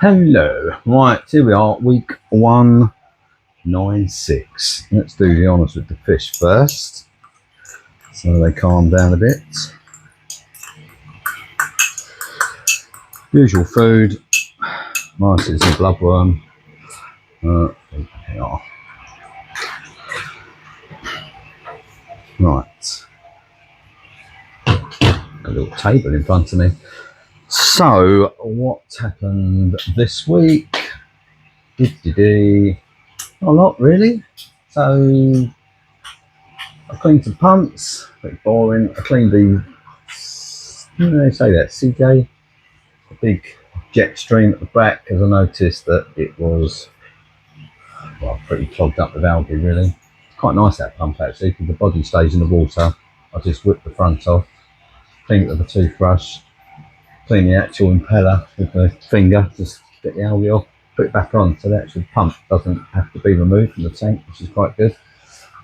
Hello, right, here we are, week 196. Let's do the honours with the fish first, so they calm down a bit. Usual food, mice is a bloodworm. There we are. Right, got a little table in front of me. So, what's happened this week? Not a lot really. So, I cleaned some pumps, a bit boring. I cleaned the, how do they say that, Scicce? A big jet stream at the back, because I noticed that it was, well, pretty clogged up with algae really. It's quite nice, that pump actually, because the body stays in the water. I just whip the front off, clean it with a toothbrush, clean the actual impeller with the finger, just get the algae off, put it back on, so the actual pump doesn't have to be removed from the tank, which is quite good.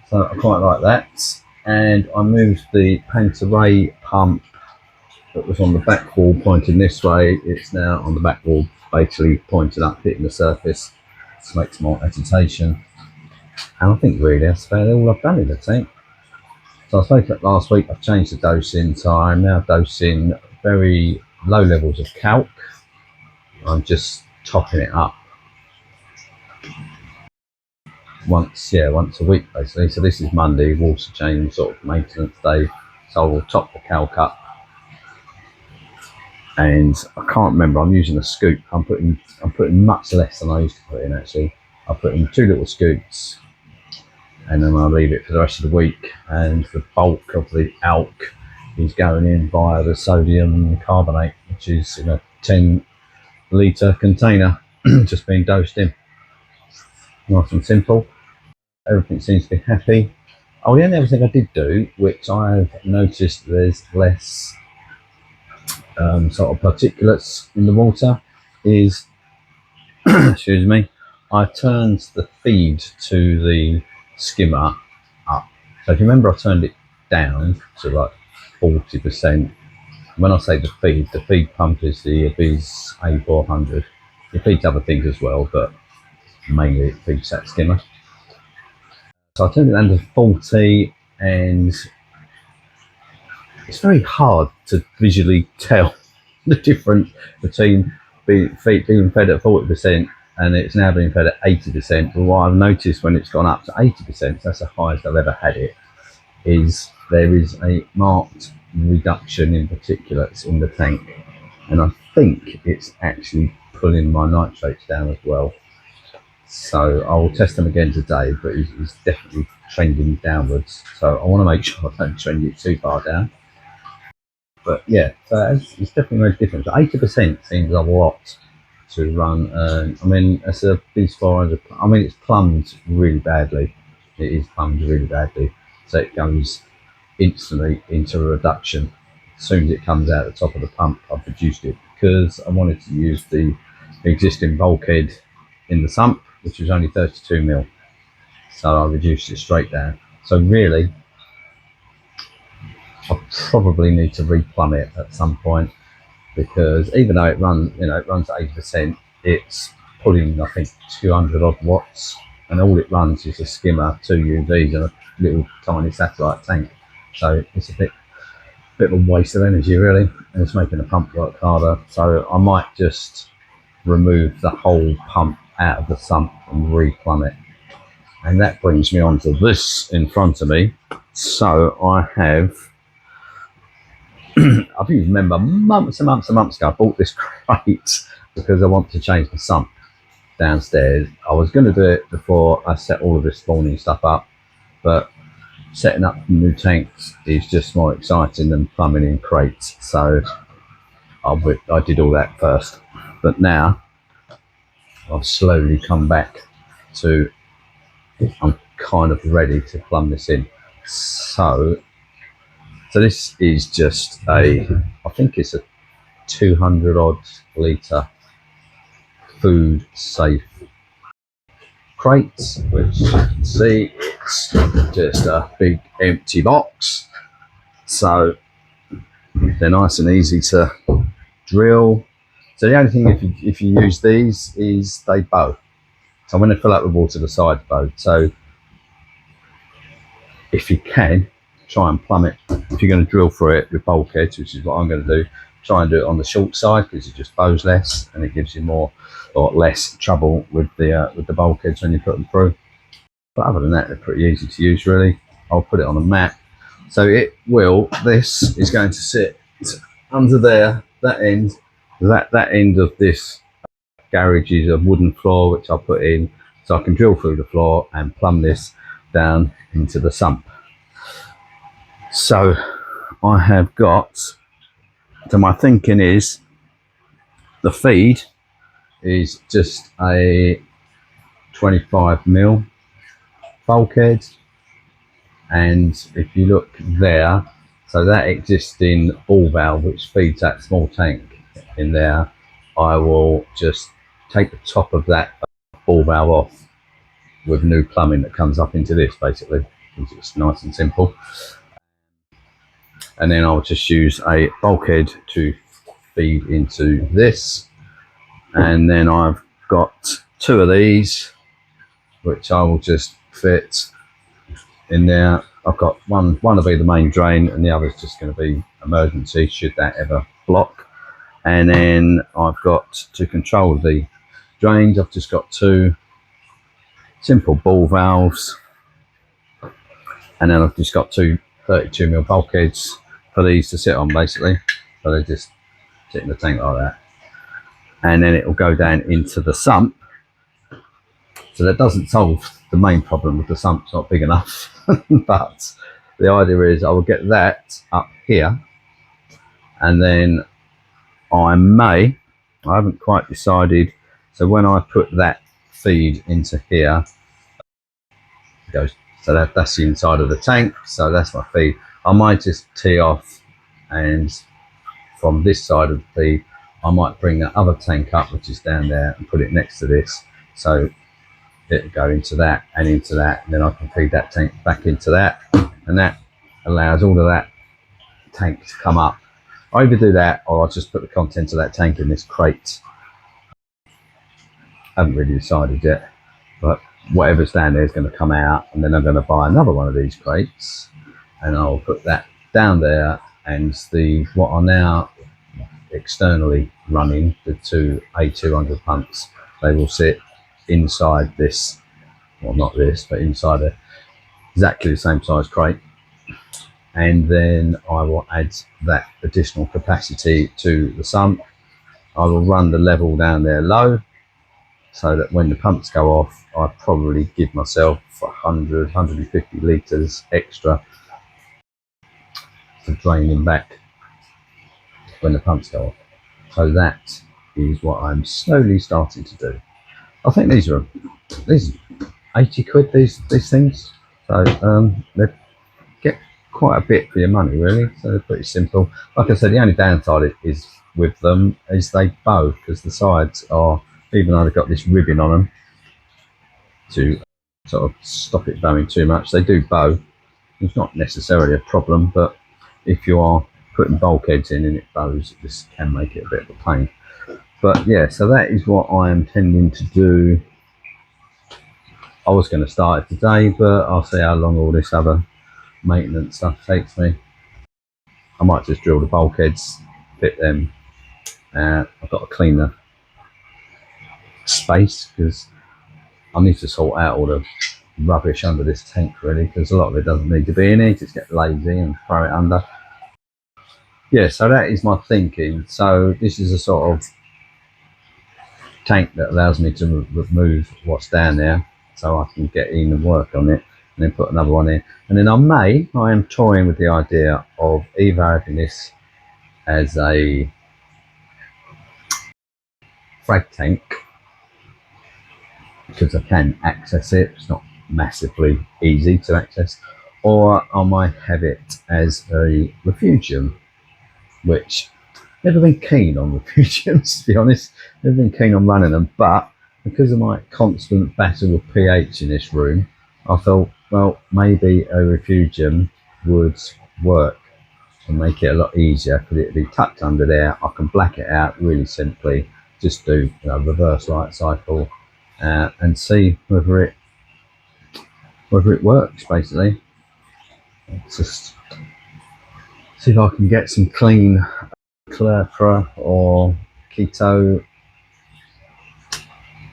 So I quite like that. And I moved the Panta Rhei pump that was on the back wall pointing this way. It's now on the back wall, basically pointed up, hitting the surface. This makes more agitation. And I think really that's about all I've done in the tank. So I spoke about last week, I've changed the dosing, so I'm now dosing very low levels of kalk. I'm just topping it up once a week basically. So this is Monday, water change sort of maintenance day, so I will top the kalk up. And I can't remember, I'm using a scoop. I'm putting much less than I used to put in actually. I put in 2 little scoops and then I'll leave it for the rest of the week, and the bulk of the alk is going in via the sodium carbonate, which is in a 10-litre container just being dosed in. Nice and simple. Everything seems to be happy. Oh, the only other thing I did do, which I've noticed there's less sort of particulates in the water, is excuse me, I turned the feed to the skimmer up. So if you remember, I turned it down to like 40%. When I say the feed pump is the Abyss A400. It feeds other things as well, but mainly it feeds that skimmer. So I turned it down to 40, and it's very hard to visually tell the difference between being fed at 40% and it's now being fed at 80%. But what I've noticed when it's gone up to 80%, that's the highest I've ever had it, is there is a marked reduction in particulates in the tank, and I think it's actually pulling my nitrates down as well. So I will test them again today, but it's definitely trending downwards. So I want to make sure I don't trend it too far down. But yeah, so it's definitely made a difference. 80% seems a lot to run. I mean, it's a B400. I mean, it's plumbed really badly. It is plumbed really badly. So it goes instantly into a reduction. As soon as it comes out the top of the pump, I've reduced it because I wanted to use the existing bulkhead in the sump, which was only 32 mil. So I reduced it straight down. So really, I probably need to replumb it at some point, because even though it runs, it runs at 80%, it's pulling, I think, 200 odd watts, and all it runs is a skimmer, 2 UVs, and a little tiny satellite tank. So it's a bit of a waste of energy really, and it's making the pump work harder. So I might just remove the whole pump out of the sump and replumb it. And that brings me on to this in front of me. So I have, I think you remember months ago, I bought this crate because I want to change the sump downstairs. I was going to do it before I set all of this spawning stuff up, but setting up new tanks is just more exciting than plumbing in crates. So I did all that first, but now I've slowly come back to, I'm kind of ready to plumb this in. So this is just I think it's a 200 odd litre food safe crate, which you can see it's just a big empty box. So they're nice and easy to drill. So the only thing if you use these is they bow. So when they fill up with water, the sides bow. So if you can, try and plumb it. If you're going to drill for it with bulkheads, which is what I'm going to do, try and do it on the short side because it just bows less and it gives you more or less trouble with the bulkheads when you put them through. But other than that, they're pretty easy to use really. I'll put it on a mat. So this is going to sit under there, that end of this garage is a wooden floor which I'll put in so I can drill through the floor and plumb this down into the sump. So I have got, so my thinking is the feed is just a 25mm bulkhead, and if you look there, so that existing ball valve which feeds that small tank in there, I will just take the top of that ball valve off with new plumbing that comes up into this basically. It's nice and simple. And then I'll just use a bulkhead to feed into this. And then I've got two of these which I will just fit in there. I've got one will be the main drain and the other is just going to be emergency should that ever block. And then I've got, to control the drains, I've just got two simple ball valves, and then I've just got two 32mm bulkheads for these to sit on basically. So they just sit in the tank like that, and then it will go down into the sump. So that doesn't solve the main problem with the sump's not big enough, but the idea is I will get that up here, and then I haven't quite decided, so when I put that feed into here, it goes, so that's the inside of the tank, so that's my feed. I might just tee off, and from this side of the feed I might bring that other tank up which is down there and put it next to this, so it'll go into that and into that, and then I can feed that tank back into that, and that allows all of that tank to come up. I either do that or I'll just put the contents of that tank in this crate. I haven't really decided yet, but whatever's down there is going to come out, and then I'm going to buy another one of these crates and I'll put that down there, and what are now externally running, the two A200 pumps, they will sit inside this, well not this, but inside exactly the same size crate. And then I will add that additional capacity to the sump. I will run the level down there low so that when the pumps go off, I probably give myself 100, 150 litres extra to drain them back when the pumps go off. So that is what I'm slowly starting to do. I think these are 80 quid, these things. So they get quite a bit for your money really, so they're pretty simple. Like I said, the only downside is with them is they bow, because the sides are, even though they've got this ribbon on them to sort of stop it bowing too much, they do bow. It's not necessarily a problem, but if you are putting bulkheads in and it bows, it just can make it a bit of a pain. But yeah, so that is what I am tending to do. I was going to start it today, but I'll see how long all this other maintenance stuff takes me. I might just drill the bulkheads, fit them. I've got to clean the space because I need to sort out all the rubbish under this tank really, because a lot of it doesn't need to be in it. Just get lazy and throw it under. Yeah, so that is my thinking. So this is a sort of tank that allows me to remove what's down there, so I can get in and work on it, and then put another one in. And then I am toying with the idea of either having this as a frag tank, because I can access it, it's not massively easy to access, or I might have it as a refugium, which never been keen on refugiums to be honest, never been keen on running them, but because of my constant battle with pH in this room, I thought, well, maybe a refugium would work. and make it a lot easier because it'll be tucked under there. I can black it out really simply, just do reverse light cycle and see whether it works. Basically, just see if I can get some clean chlorpra or keto.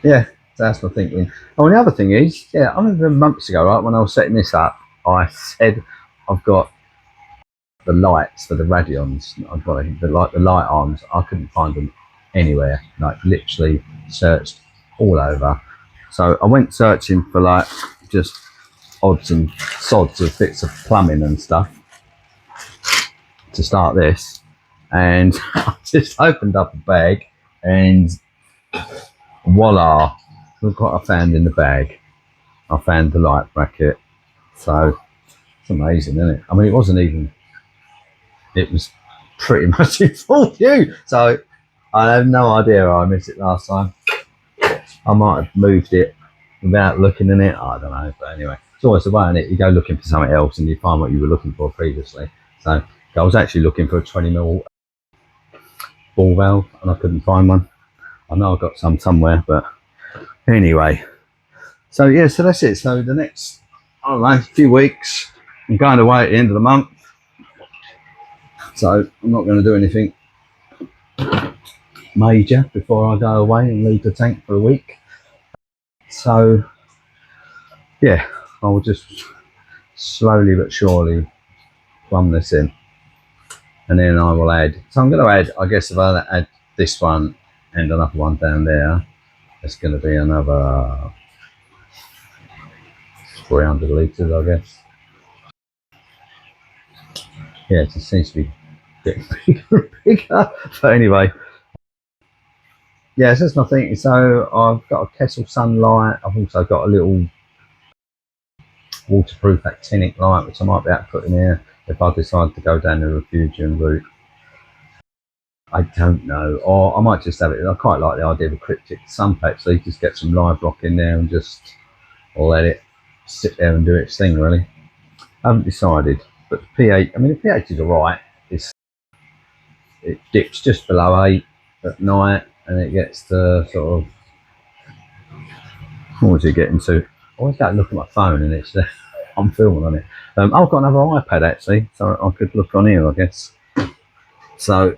Yeah, that's my thinking. Oh, and the other thing is, I remember months ago, right, when I was setting this up, I said I've got the lights for the radions. I've got the light arms. I couldn't find them anywhere. Like literally searched all over. So I went searching for like just odds and sods of bits of plumbing and stuff to start this, and I just opened up a bag and voila, look what I found in the bag. I found the light bracket. So it's amazing, isn't it? I mean, it was pretty much in full view. So I have no idea how I missed it last time. I might have moved it without looking in it. I don't know. But anyway, it's always the way, isn't it? You go looking for something else and you find what you were looking for previously. So I was actually looking for a 20mm ball valve and I couldn't find one. I know I've got some somewhere, but anyway. So yeah, so that's it. So the next, I don't know, few weeks, I'm going away at the end of the month. So I'm not going to do anything major before I go away and leave the tank for a week. So yeah, I will just slowly but surely plumb this in, and then I will add. So I'm going to add, I guess if I add this one and another one down there, it's going to be another 300 litres, I guess. Yeah, it just seems to be getting bigger and bigger. But anyway, yeah, so that's my thinking. So I've got a Kessel sunlight. I've also got a little waterproof actinic light, which I might be able to put in here if I decide to go down the refugium route. I don't know, or I might just have it. I quite like the idea of a cryptic sump actually. Just get some live rock in there and just let it sit there and do its thing. Really, I haven't decided. But the pH, I mean, the pH is alright. It dips just below 8 at night, and it gets to sort of, what was it getting to? I always got to look at my phone, and it's I'm filming on it. I've got another iPad actually, so I could look on here, I guess. So,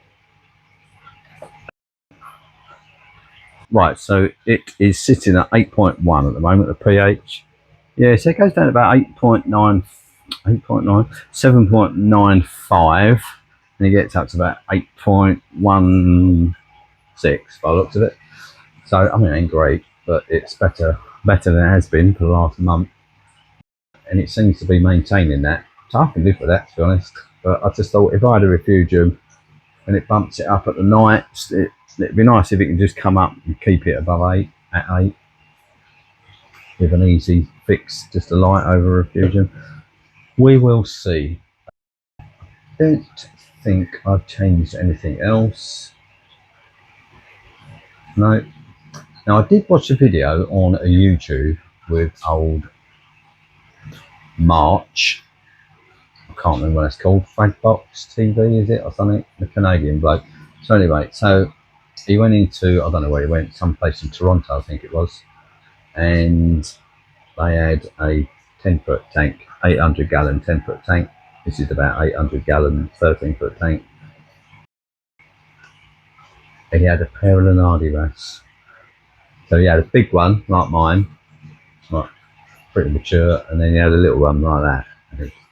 right, so it is sitting at 8.1 at the moment, the pH. Yeah, so it goes down to about 8.9, 7.95, and it gets up to about 8.16 by the looks of it. So, I mean, it ain't great, but it's better than it has been for the last month. And it seems to be maintaining that. So I can live with that, to be honest. But I just thought if I had a refugium and it bumps it up at the night, it'd be nice if it can just come up and keep it above 8, at 8. With an easy fix, just a light over a refugium. We will see. I don't think I've changed anything else. No. Now I did watch a video on a YouTube with old March. I can't remember what it's called. Fragbox TV, is it, or something? The Canadian bloke. So anyway, so he went into, I don't know where he went, someplace in Toronto, I think it was, and they had a 10-foot tank, 800-gallon 10-foot tank. This is about 800-gallon 13-foot tank. And he had a pair of Lennardi rafts. So he had a big one like mine, like pretty mature, and then he had a little one like that.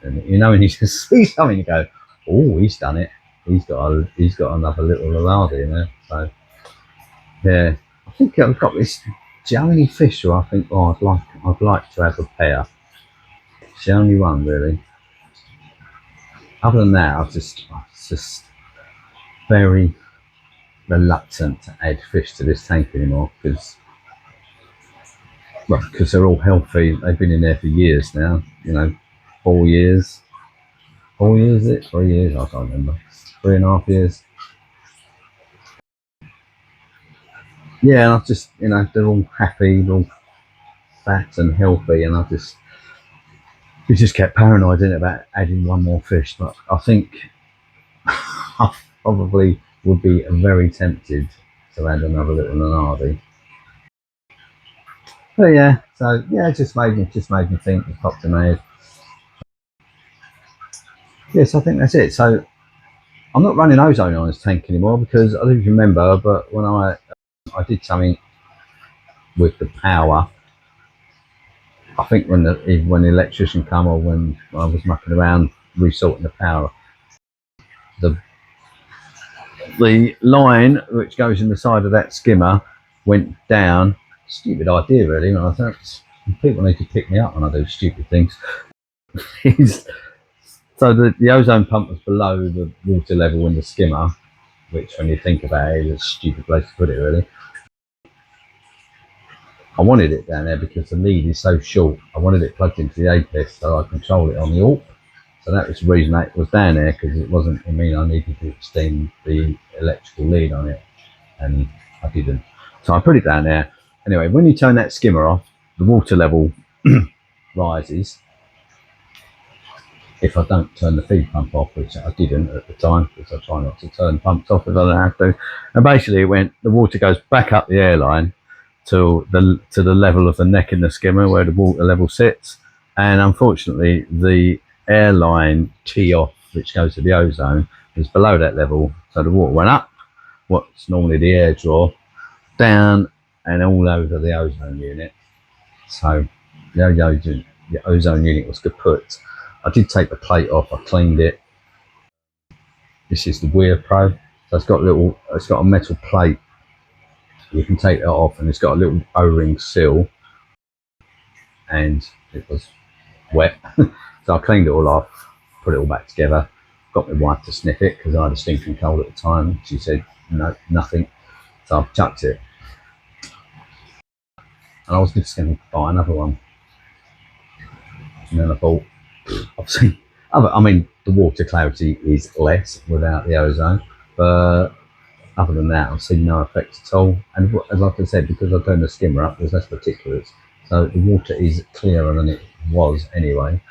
And you know, when you just see something, you go, "Oh, he's done it. He's got another little Lennardi in there." So yeah, I think I've got this jellyfish, or I think, I'd like to have a pair. It's the only one really. Other than that, I was just very reluctant to add fish to this tank anymore because they're all healthy. They've been in there for years now. 4 years. 4 years, is it? 3 years? I can't remember. 3.5 years. Yeah, and I've just, they're all happy, they're all fat and healthy, and we just kept paranoid in about adding one more fish. But I think I probably would be very tempted to add another little Lennardi. But yeah, so yeah, it just made me think. It popped in my head. Yes, I think that's it. So I'm not running ozone on this tank anymore because I don't remember, but when I did something with the power, I think when the electrician came or when I was mucking around resorting the power, the line which goes in the side of that skimmer went down. Stupid idea, really. I think people need to pick me up when I do stupid things. So the ozone pump was below the water level in the skimmer, which, when you think about it, is a stupid place to put it, really. I wanted it down there because the lead is so short. I wanted it plugged into the apex so I control it on the AUP. So that was the reason that it was down there, because it wasn't, I mean, I needed to extend the electrical lead on it, and I didn't. So I put it down there. Anyway, when you turn that skimmer off, the water level rises. If I don't turn the feed pump off, which I didn't at the time, because I try not to turn pumps off if I don't have to. And basically the water goes back up the airline to the level of the neck in the skimmer where the water level sits. And unfortunately, the airline tee off, which goes to the ozone, was below that level. So the water went up, what's normally the air draw, down and all over the ozone unit. So the ozone unit was kaput. I did take the plate off, I cleaned it. This is the Weir Pro. So it's got a metal plate. You can take that off, and it's got a little O-ring seal, and it was wet. So I cleaned it all off, put it all back together, got my wife to sniff it because I had a stinking cold at the time. She said no, nothing. So I've chucked it. And I was just going to buy another one. And then I thought, obviously, I mean, the water clarity is less without the ozone, but other than that, I've seen no effect at all. And like I said, because I've turned the skimmer up, there's less particulates, so the water is clearer than it was anyway.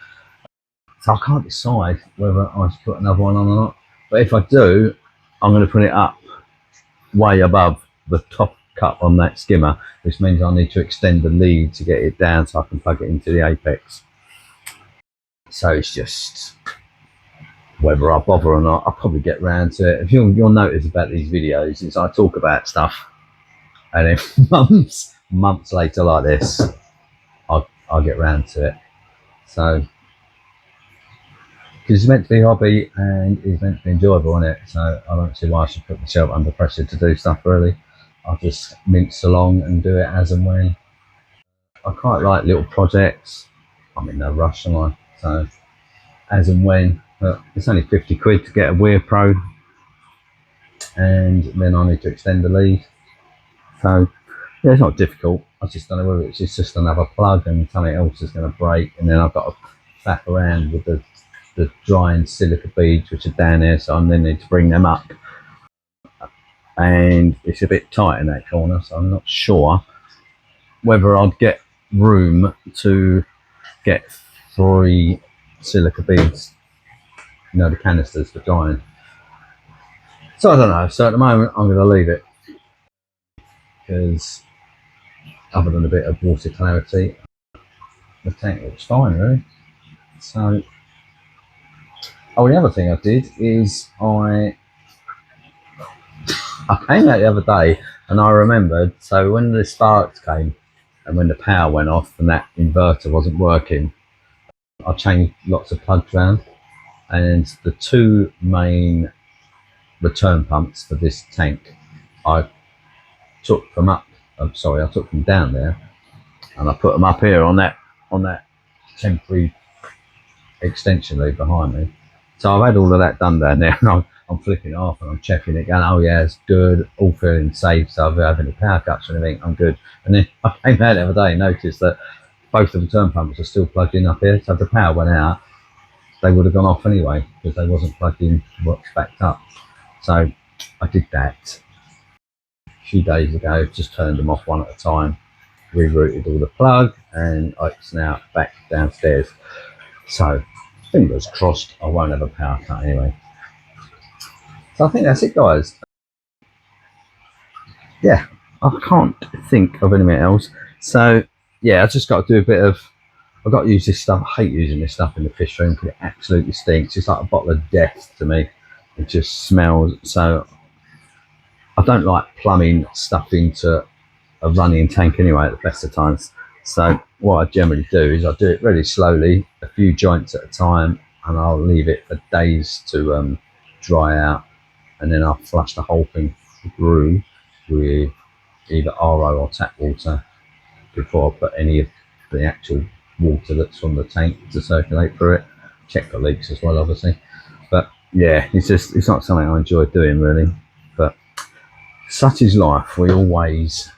So I can't decide whether I should put another one on or not. But if I do, I'm going to put it up way above the top cup on that skimmer, which means I need to extend the lead to get it down so I can plug it into the apex. So it's just whether I bother or not. I'll probably get round to it. If you'll notice about these videos is I talk about stuff, and then months later like this, I'll get round to it. So because it's meant to be a hobby and it's meant to be enjoyable, isn't it? So I don't see why I should put myself under pressure to do stuff, really. I'll just mince along and do it as and when. I quite like little projects. I'm in no rush, am I? So as and when. But it's only 50 quid to get a Weir Pro, and then I need to extend the lead. So yeah, it's not difficult. I just don't know whether it's just another plug and something else is going to break, and then I've got to faff around with the drying silica beads which are down there, so I then need to bring them up, and it's a bit tight in that corner, so I'm not sure whether I'd get room to get 3 silica beads, the canisters for drying. So I don't know. So at the moment I'm going to leave it, because other than a bit of water clarity, the tank looks fine, really. So the other thing I did is I came out the other day and I remembered, so when the sparks came and when the power went off and that inverter wasn't working, I changed lots of plugs around, and the 2 main return pumps for this tank I took from down there and I put them up here on that temporary extension lead behind me. So I've had all of that done down there, and I'm flicking it off and I'm checking it, going, oh yeah, it's good, all feeling safe. So if I have any power cuts or anything, I'm good. And then I came out the other day and noticed that both the return pumps are still plugged in up here. So if the power went out, they would have gone off anyway, because they wasn't plugged in what's backed up. So I did that a few days ago, just turned them off one at a time, rerouted all the plug, and it's now back downstairs. So fingers crossed I won't have a power cut anyway. So I think that's it, guys. Yeah, I can't think of anything else. So yeah, I just got to do a bit of. I've got to use this stuff. I hate using this stuff in the fish room because it absolutely stinks. It's like a bottle of death to me. It just smells. So I don't like plumbing stuff into a running tank anyway at the best of times. So what I generally do is I do it really slowly, a few joints at a time, and I'll leave it for days to dry out, and then I'll flush the whole thing through with either RO or tap water before I put any of the actual water that's from the tank to circulate through it. Check for leaks as well, obviously. But yeah, it's not something I enjoy doing really. But such is life. We always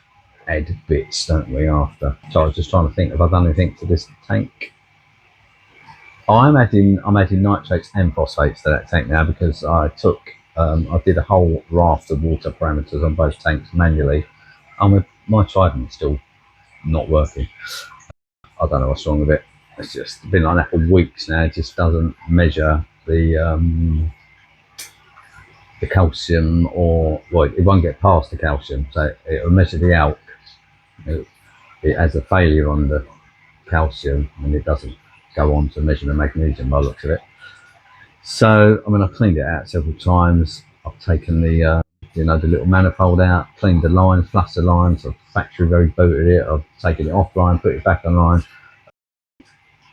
add bits, don't we? After. So I was just trying to think if I've done anything to this tank. I'm adding nitrates and phosphates to that tank now because I did a whole raft of water parameters on both tanks manually, and my Trident still not working. I don't know what's wrong with it. It's just been like that for weeks now. It just doesn't measure the calcium, or well, it won't get past the calcium. So it'll measure the alk. It has a failure on the calcium, and it doesn't go on to measure the magnesium by the looks of it. So I mean, I've cleaned it out several times. I've taken the the little manifold out, cleaned the line, flushed the lines. I've factory very booted it. I've taken it offline, put it back online.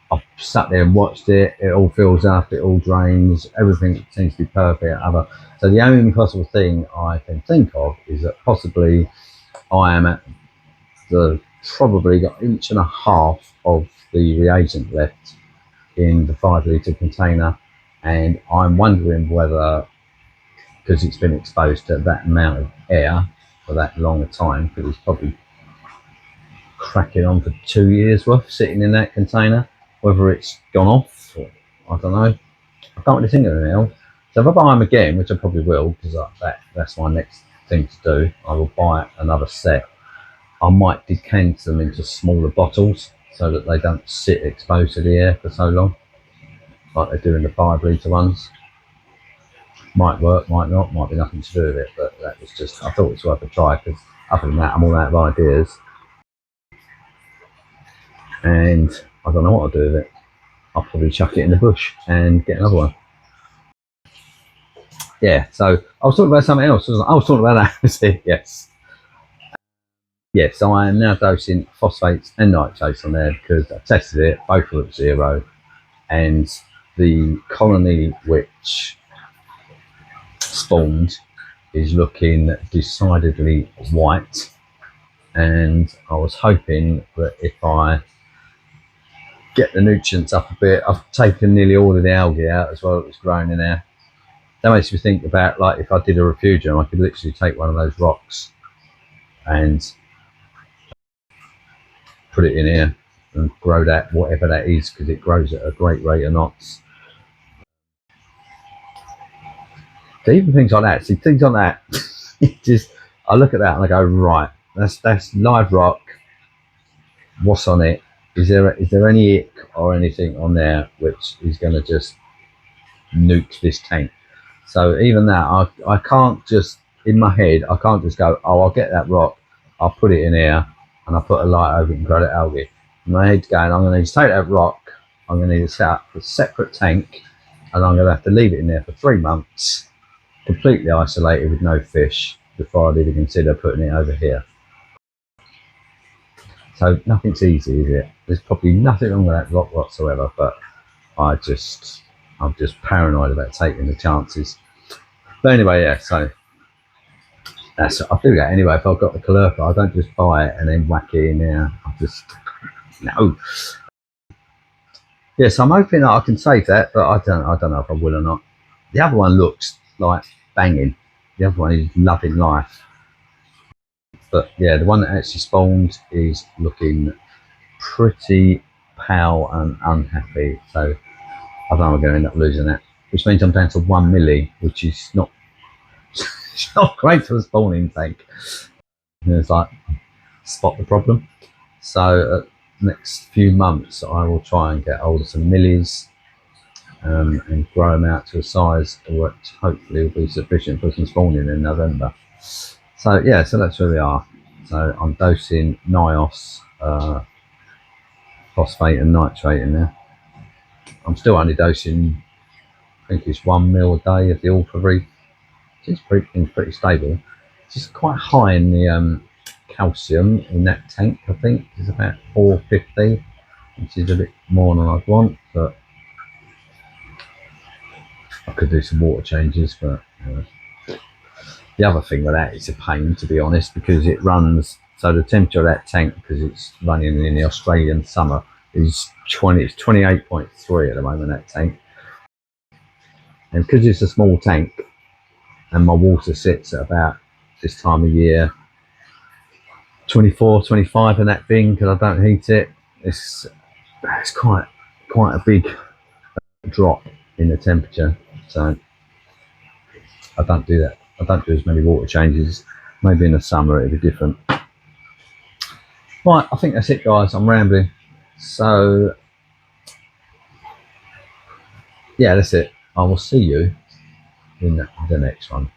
I've sat there and watched it. It all fills up. It all drains. Everything seems to be perfect. So the only possible thing I can think of is that possibly I am at probably got 1.5 inches of the reagent left in the 5 litre container, and I'm wondering whether, because it's been exposed to that amount of air for that long a time, because it's probably cracking on for 2 years worth sitting in that container, whether it's gone off, or I don't know. I can't really think of it now. So if I buy them again, which I probably will, because that's my next thing to do, I will buy another set. I might decant them into smaller bottles so that they don't sit exposed to the air for so long, like they do in the 5 litre ones. Might work, might not, might be nothing to do with it, but that was just, I thought it was worth a try, because other than that, I'm all out of ideas. And I don't know what I'll do with it. I'll probably chuck it in the bush and get another one. Yeah, so I was talking about something else. I was talking about that. Yes. Yeah, so I am now dosing phosphates and nitrates on there because I tested it, both were at 0, and the colony which spawned is looking decidedly white, and I was hoping that if I get the nutrients up a bit, I've taken nearly all of the algae out as well that was growing in there. That makes me think about, like, if I did a refugium, I could literally take one of those rocks and put it in here and grow that, whatever that is, because it grows at a great rate of knots. So even things like that, I look at that and I go, right, that's live rock. What's on it? Is there any ick or anything on there which is going to just nuke this tank? So even that, I can't just, in my head, I can't just go, oh, I'll get that rock, I'll put it in here, and I'll put a light over it and grow that algae. My head's going, I'm going to need to take that rock, I'm going to need to set up a separate tank, and I'm going to have to leave it in there for 3 months, completely isolated with no fish, before I'd even consider putting it over here. So nothing's easy, is it? There's probably nothing wrong with that rock whatsoever, but I'm just paranoid about taking the chances. But anyway, yeah, so I do that anyway. If I've got the caliper, I don't just buy it and then whack it in there. No. Yes, I'm hoping that I can save that, but I don't know if I will or not. The other one looks like banging. The other one is loving life. But yeah, the one that actually spawned is looking pretty pale and unhappy. So I don't know, I'm going to end up losing that, which means I'm down to 1 milli, which is not it's not great for a spawning tank. And it's like, spot the problem. So next few months I will try and get hold of some millis and grow them out to a size which hopefully will be sufficient for some spawning in November. So yeah, so that's where we are. So I'm dosing NIOS, phosphate and nitrate in there. I'm still only dosing, I think it's 1 mil a day of the Ultra-V. It's pretty stable. It's just quite high in the calcium in that tank. I think it's about 450, which is a bit more than I'd want, but I could do some water changes. But the other thing with that, it's a pain, to be honest, because it runs, so the temperature of that tank, because it's running in the Australian summer, is 28.3 at the moment, that tank. And because it's a small tank and my water sits at about this time of year 24, 25 in that bin, because I don't heat it, it's quite a big drop in the temperature. So I don't do that. I don't do as many water changes. Maybe in the summer it'll be different. Right, I think that's it, guys. I'm rambling. So yeah, that's it. I will see you in the next one.